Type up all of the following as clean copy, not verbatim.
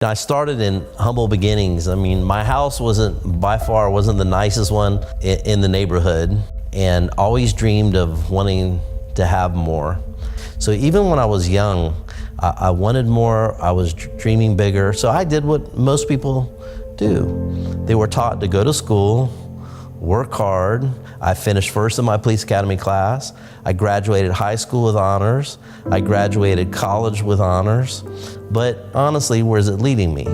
Now, I started in humble beginnings. I mean, my house by far wasn't the nicest one in the neighborhood, and always dreamed of wanting to have more. So even when I was young, I wanted more, I was dreaming bigger. So I did what most people do. They were taught to go to school, work hard. I finished first in my police academy class. I graduated high school with honors. I graduated college with honors. But honestly, where's it leading me?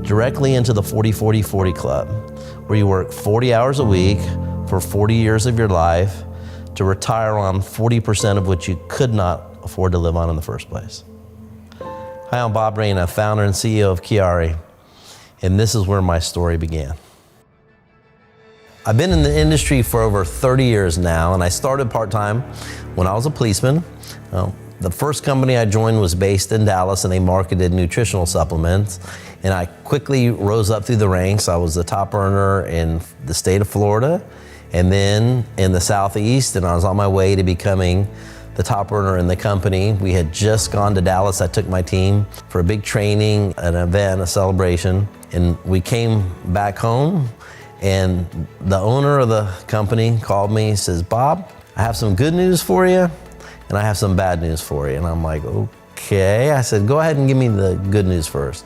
Directly into the 40-40-40 club, where you work 40 hours a week for 40 years of your life to retire on 40% of what you could not afford to live on in the first place. Hi, I'm Bob Reina, founder and CEO of QuiAri, and this is where my story began. I've been in the industry for over 30 years now, and I started part-time when I was a policeman. The first company I joined was based in Dallas, and they marketed nutritional supplements, and I quickly rose up through the ranks. I was the top earner in the state of Florida, and then in the Southeast, and I was on my way to becoming the top earner in the company. We had just gone to Dallas. I took my team for a big training, an event, a celebration, and we came back home, and the owner of the company called me, says, "Bob, I have some good news for you, and I have some bad news for you." And I'm like, okay. I said, go ahead and give me the good news first.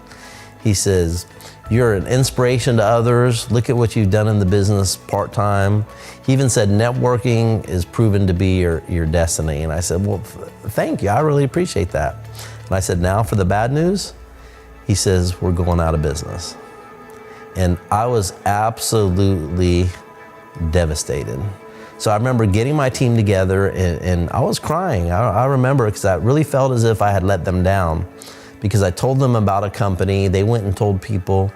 He says, "You're an inspiration to others. Look at what you've done in the business part-time." He even said, "Networking is proven to be your destiny." And I said, "Well, thank you. I really appreciate that." And I said, "Now for the bad news." He says, "We're going out of business." And I was absolutely devastated. So I remember getting my team together, and I was crying. I remember, because I really felt as if I had let them down, because I told them about a company. They went and told people,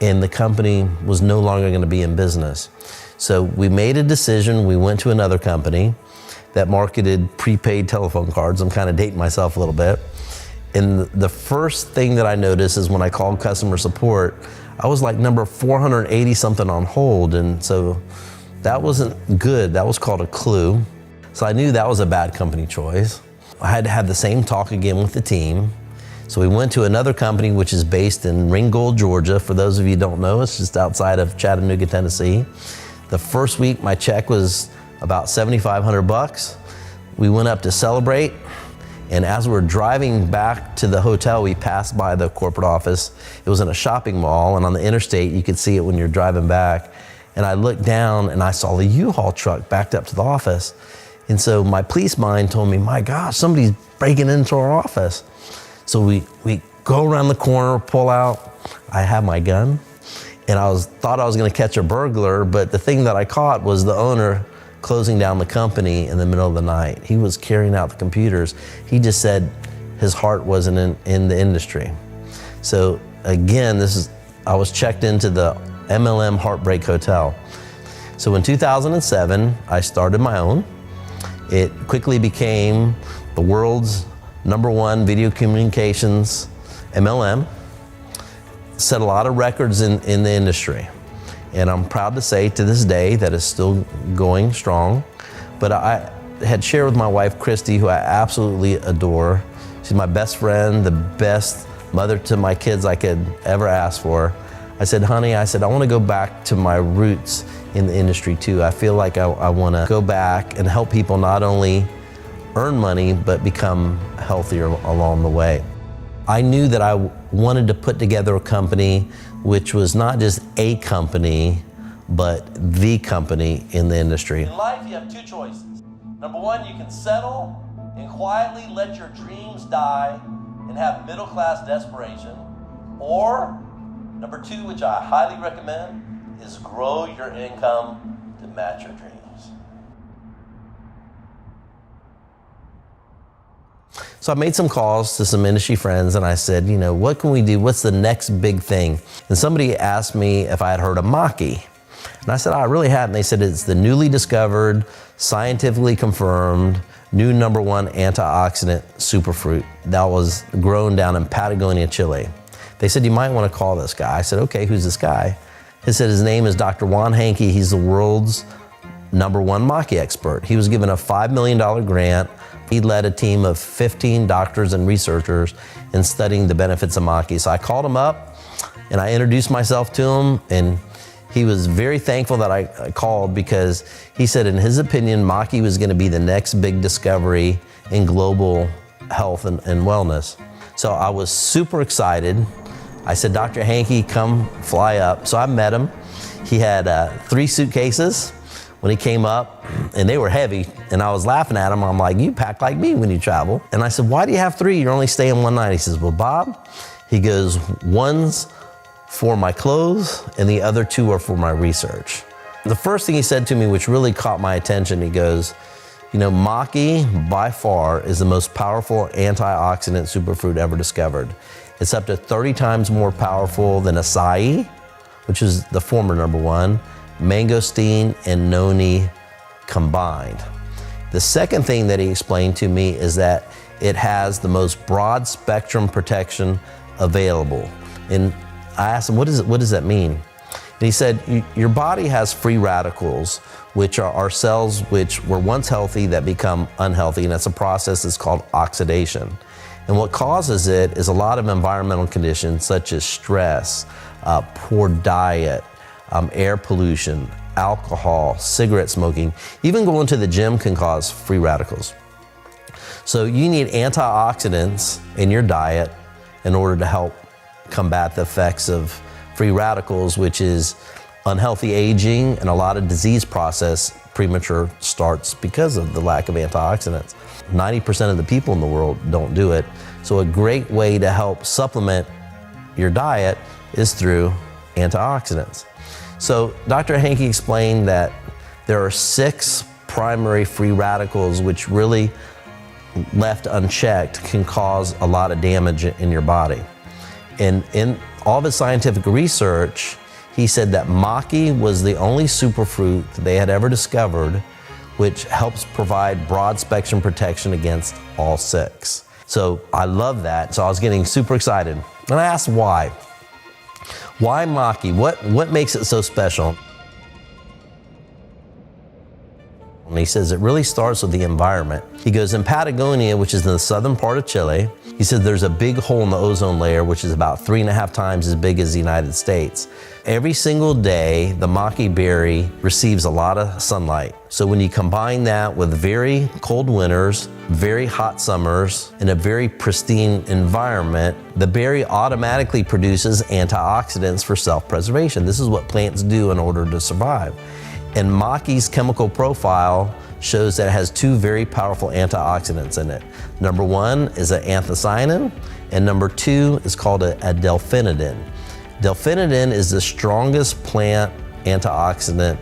and the company was no longer going to be in business. So we made a decision. We went to another company that marketed prepaid telephone cards. I'm kind of dating myself a little bit. And the first thing that I noticed is when I called customer support, I was like number 480 something on hold. And so that wasn't good. That was called a clue. So I knew that was a bad company choice. I had to have the same talk again with the team. So we went to another company which is based in Ringgold, Georgia. For those of you who don't know, it's just outside of Chattanooga, Tennessee. The first week my check was about $7,500. We went up to celebrate, and as we were driving back to the hotel, we passed by the corporate office. It was in a shopping mall, and on the interstate you could see it when you're driving back. And I looked down and I saw the U-Haul truck backed up to the office. And so my police mind told me, my gosh, somebody's breaking into our office. So we go around the corner, pull out. I have my gun, and thought I was gonna catch a burglar, but the thing that I caught was the owner closing down the company in the middle of the night. He was carrying out the computers. He just said his heart wasn't in the industry. So again, I was checked into the MLM Heartbreak Hotel. So in 2007, I started my own. It quickly became the world's #1 video communications MLM. Set a lot of records in the industry. And I'm proud to say to this day that it's still going strong. But I had shared with my wife, Christy, who I absolutely adore. She's my best friend, the best mother to my kids I could ever ask for. I said, honey, I want to go back to my roots in the industry too. I feel like I want to go back and help people not only earn money, but become healthier along the way. I knew that I wanted to put together a company which was not just a company, but the company in the industry. In life, you have two choices. Number one, you can settle and quietly let your dreams die and have middle-class desperation. Or number two, which I highly recommend, is grow your income to match your dreams. So I made some calls to some industry friends, and I said, what can we do? What's the next big thing? And somebody asked me if I had heard of Maki. And I said, I really hadn't. They said, it's the newly discovered, scientifically confirmed, new #1 antioxidant superfruit that was grown down in Patagonia, Chile. They said, you might want to call this guy. I said, okay, who's this guy? He said his name is Dr. Juan Hankey. He's the world's #1 Maki expert. He was given a $5 million grant. He led a team of 15 doctors and researchers in studying the benefits of Maki. So I called him up and I introduced myself to him, and he was very thankful that I called, because he said in his opinion, Maki was gonna be the next big discovery in global health and wellness. So I was super excited. I said, Dr. Hankey, come fly up. So I met him. He had 3 suitcases when he came up, and they were heavy. And I was laughing at him. I'm like, you pack like me when you travel. And I said, why do you have 3? You're only staying one night. He says, well, Bob, he goes, one's for my clothes and the other 2 are for my research. The first thing he said to me, which really caught my attention, he goes, you know, Maki by far is the most powerful antioxidant superfood ever discovered. It's up to 30 times more powerful than acai, which is the former #1, mangosteen and noni combined. The second thing that he explained to me is that it has the most broad spectrum protection available. And I asked him, what does that mean? And he said, your body has free radicals, which are our cells which were once healthy that become unhealthy, and that's a process that's called oxidation. And what causes it is a lot of environmental conditions such as stress, poor diet, air pollution, alcohol, cigarette smoking. Even going to the gym can cause free radicals. So you need antioxidants in your diet in order to help combat the effects of free radicals, which is unhealthy aging and a lot of disease process premature starts because of the lack of antioxidants. 90% of the people in the world don't do it. So a great way to help supplement your diet is through antioxidants. So Dr. Hankey explained that there are 6 primary free radicals which really, left unchecked, can cause a lot of damage in your body. And in all of his scientific research, he said that Maki was the only superfruit that they had ever discovered which helps provide broad spectrum protection against all 6. So I love that. So I was getting super excited. And I asked why. Why Maki? What makes it so special? And he says it really starts with the environment. He goes, in Patagonia, which is in the southern part of Chile, he said there's a big hole in the ozone layer, which is about 3.5 times as big as the United States. Every single day, the maki berry receives a lot of sunlight. So when you combine that with very cold winters, very hot summers, and a very pristine environment, the berry automatically produces antioxidants for self-preservation. This is what plants do in order to survive. And maki's chemical profile shows that it has 2 very powerful antioxidants in it. #1 is an anthocyanin, and #2 is called a delphinidin. Delphinidin is the strongest plant antioxidant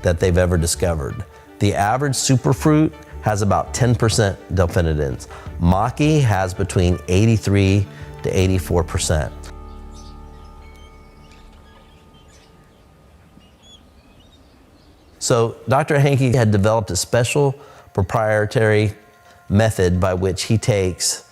that they've ever discovered. The average superfruit has about 10% delphinidins. Maki has between 83 to 84%. So Dr. Hankey had developed a special proprietary method by which he takes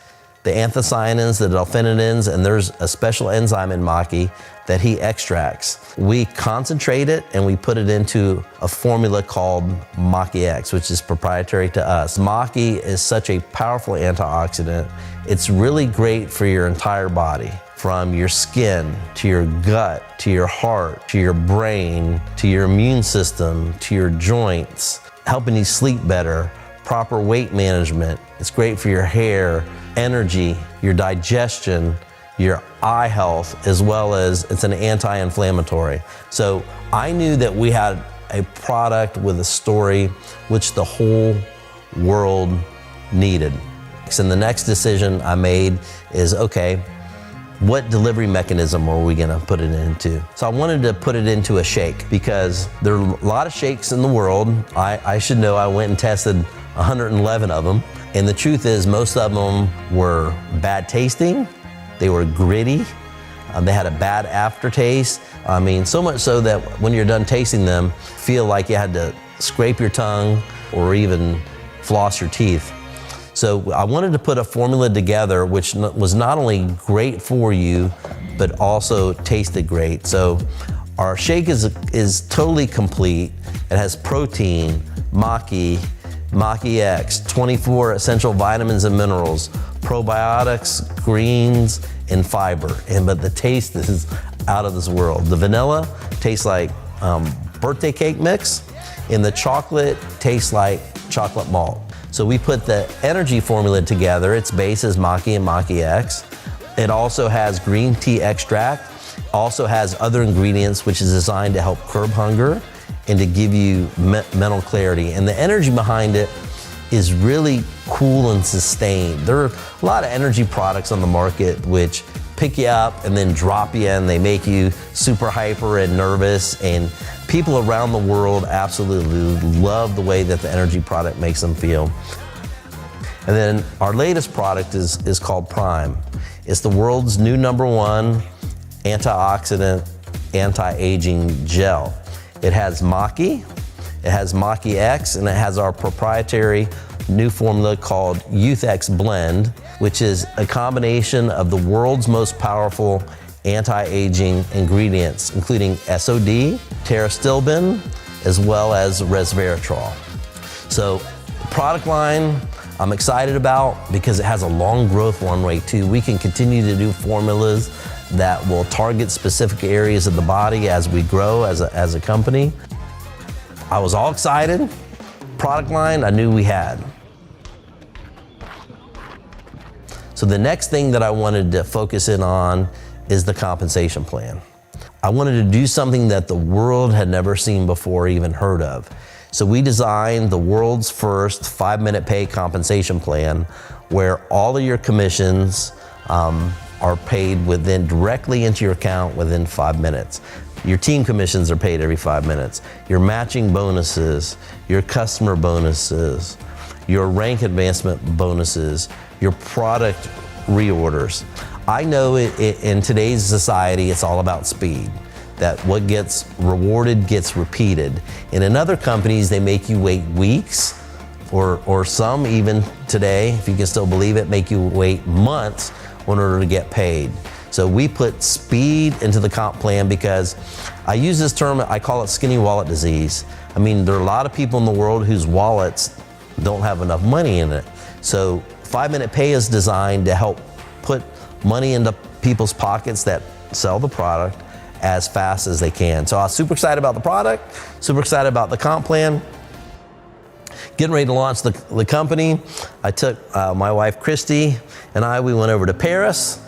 the anthocyanins, the delphinidins, and there's a special enzyme in maki that he extracts. We concentrate it and we put it into a formula called Maki X, which is proprietary to us. Maki is such a powerful antioxidant. It's really great for your entire body, from your skin, to your gut, to your heart, to your brain, to your immune system, to your joints, helping you sleep better, proper weight management. It's great for your hair, energy, your digestion, your eye health, as well as it's an anti-inflammatory. So I knew that we had a product with a story which the whole world needed. And the next decision I made is, okay, what delivery mechanism are we gonna put it into? So I wanted to put it into a shake because there are a lot of shakes in the world. I should know, I went and tested 111 of them. And the truth is most of them were bad tasting, they were gritty, they had a bad aftertaste. I mean, so much so that when you're done tasting them, feel like you had to scrape your tongue or even floss your teeth. So I wanted to put a formula together which was not only great for you, but also tasted great. So our shake is totally complete. It has protein, Maki-X, 24 essential vitamins and minerals, probiotics, greens, and fiber. But the taste is out of this world. The vanilla tastes like birthday cake mix, and the chocolate tastes like chocolate malt. So we put the energy formula together. Its base is Maki and Maki-X. It also has green tea extract, also has other ingredients which is designed to help curb hunger and to give you mental clarity. And the energy behind it is really cool and sustained. There are a lot of energy products on the market which pick you up and then drop you, and they make you super hyper and nervous, and people around the world absolutely love the way that the energy product makes them feel. And then our latest product is called Prime. It's the world's new #1 antioxidant anti-aging gel. It has Maki, it has Maki-X, and it has our proprietary new formula called Youth X Blend, which is a combination of the world's most powerful anti-aging ingredients, including SOD, pterostilbene, as well as resveratrol. So the product line I'm excited about because it has a long growth runway too. We can continue to do formulas that will target specific areas of the body as we grow as a company. I was all excited. Product line I knew we had. So the next thing that I wanted to focus in on is the compensation plan. I wanted to do something that the world had never seen before, even heard of. So we designed the world's first 5-minute pay compensation plan where all of your commissions are paid directly into your account within 5 minutes. Your team commissions are paid every 5 minutes. Your matching bonuses, your customer bonuses, your rank advancement bonuses, your product reorders. I know in today's society, it's all about speed, that what gets rewarded gets repeated. And in other companies, they make you wait weeks, or some even today, if you can still believe it, make you wait months in order to get paid. So we put speed into the comp plan because I use this term, I call it skinny wallet disease. I mean, there are a lot of people in the world whose wallets don't have enough money in it. So 5-minute pay is designed to help put money into people's pockets that sell the product as fast as they can. So I was super excited about the product, super excited about the comp plan. Getting ready to launch the company, I took my wife Christy and we went over to Paris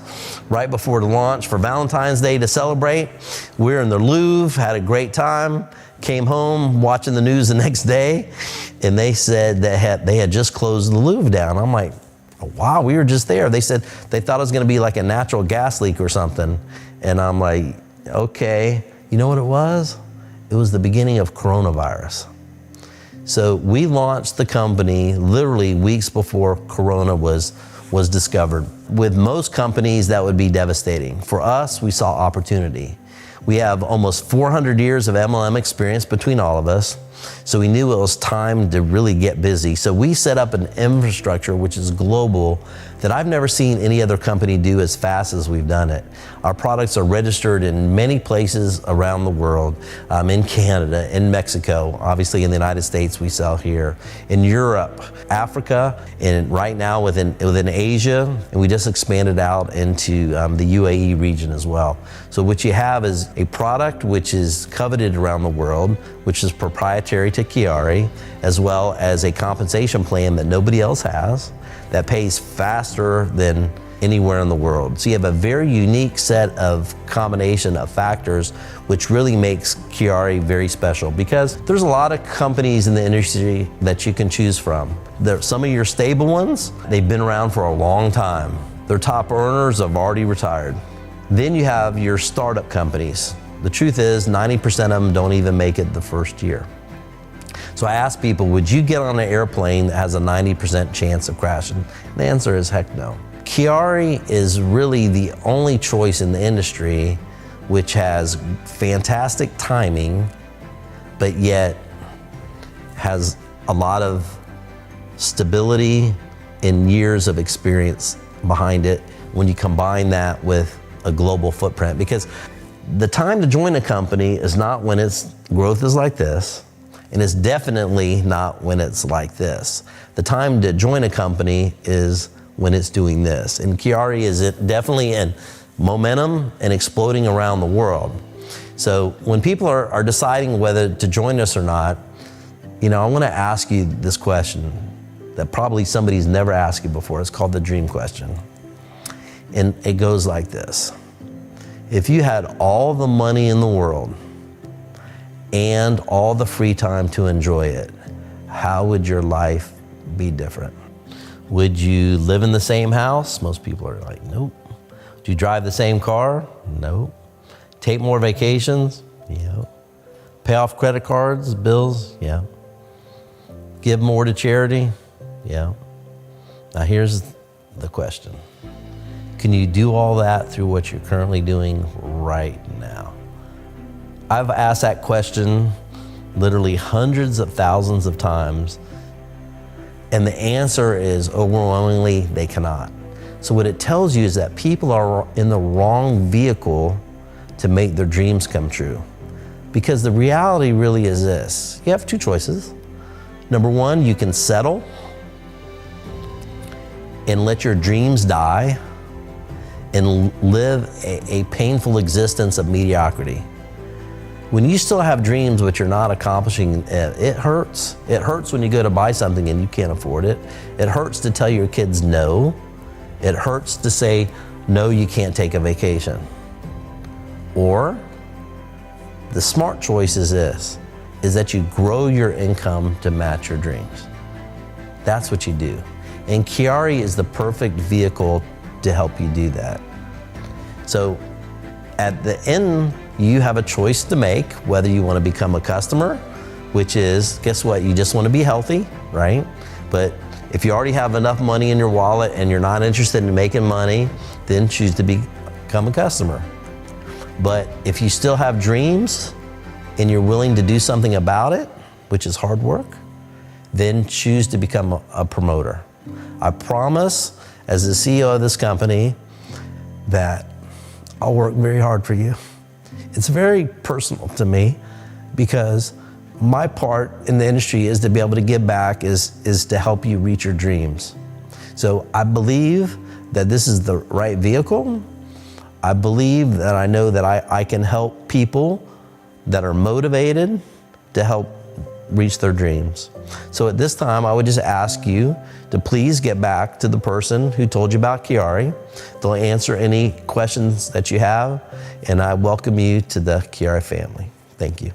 right before the launch for Valentine's Day to celebrate. We were in the Louvre, had a great time, came home watching the news the next day, and they said that they had just closed the Louvre down. I'm like, wow, we were just there. They said they thought it was gonna be like a natural gas leak or something. And I'm like, okay, you know what it was? It was the beginning of coronavirus. So we launched the company literally weeks before Corona was discovered. With most companies, that would be devastating. For us, we saw opportunity. We have almost 400 years of MLM experience between all of us, so we knew it was time to really get busy. So we set up an infrastructure which is global that I've never seen any other company do as fast as we've done it. Our products are registered in many places around the world, in Canada, in Mexico, obviously in the United States we sell here, in Europe, Africa, and right now within Asia, and we just expanded out into the UAE region as well. So what you have is a product which is coveted around the world, which is proprietary to QuiAri, as well as a compensation plan that nobody else has, that pays faster than anywhere in the world. So you have a very unique set of combination of factors which really makes QuiAri very special, because there's a lot of companies in the industry that you can choose from. Some of your stable ones, they've been around for a long time. Their top earners have already retired. Then you have your startup companies. The truth is 90% of them don't even make it the first year. So I asked people, would you get on an airplane that has a 90% chance of crashing? And the answer is heck no. QuiAri is really the only choice in the industry which has fantastic timing, but yet has a lot of stability and years of experience behind it when you combine that with a global footprint. Because the time to join a company is not when its growth is like this. And it's definitely not when it's like this. The time to join a company is when it's doing this. And QuiAri is definitely in momentum and exploding around the world. So when people are deciding whether to join us or not, I want to ask you this question that probably somebody's never asked you before. It's called the dream question. And it goes like this. If you had all the money in the world and all the free time to enjoy it, how would your life be different? Would you live in the same house? Most people are like, nope. Do you drive the same car? Nope. Take more vacations? Yeah. Pay off credit cards, bills? Yeah. Give more to charity? Yeah. Now here's the question. Can you do all that through what you're currently doing right now? I've asked that question literally hundreds of thousands of times, and the answer is overwhelmingly, they cannot. So what it tells you is that people are in the wrong vehicle to make their dreams come true. Because the reality really is this. You have two choices. Number one, you can settle and let your dreams die and live a painful existence of mediocrity. When you still have dreams but you're not accomplishing, it hurts. It hurts when you go to buy something and you can't afford it. It hurts to tell your kids no. It hurts to say, no, you can't take a vacation. Or the smart choice is this, is that you grow your income to match your dreams. That's what you do. And QuiAri is the perfect vehicle to help you do that. So at the end, you have a choice to make, whether you want to become a customer, which is, guess what? You just want to be healthy, right? But if you already have enough money in your wallet and you're not interested in making money, then choose to become a customer. But if you still have dreams and you're willing to do something about it, which is hard work, then choose to become a promoter. I promise, as the CEO of this company, that I'll work very hard for you. It's very personal to me because my part in the industry is to be able to give back, is to help you reach your dreams. So I believe that this is the right vehicle. I believe that I know that I can help people that are motivated to help reach their dreams. So at this time, I would just ask you to please get back to the person who told you about QuiAri. They'll answer any questions that you have, and I welcome you to the QuiAri family. Thank you.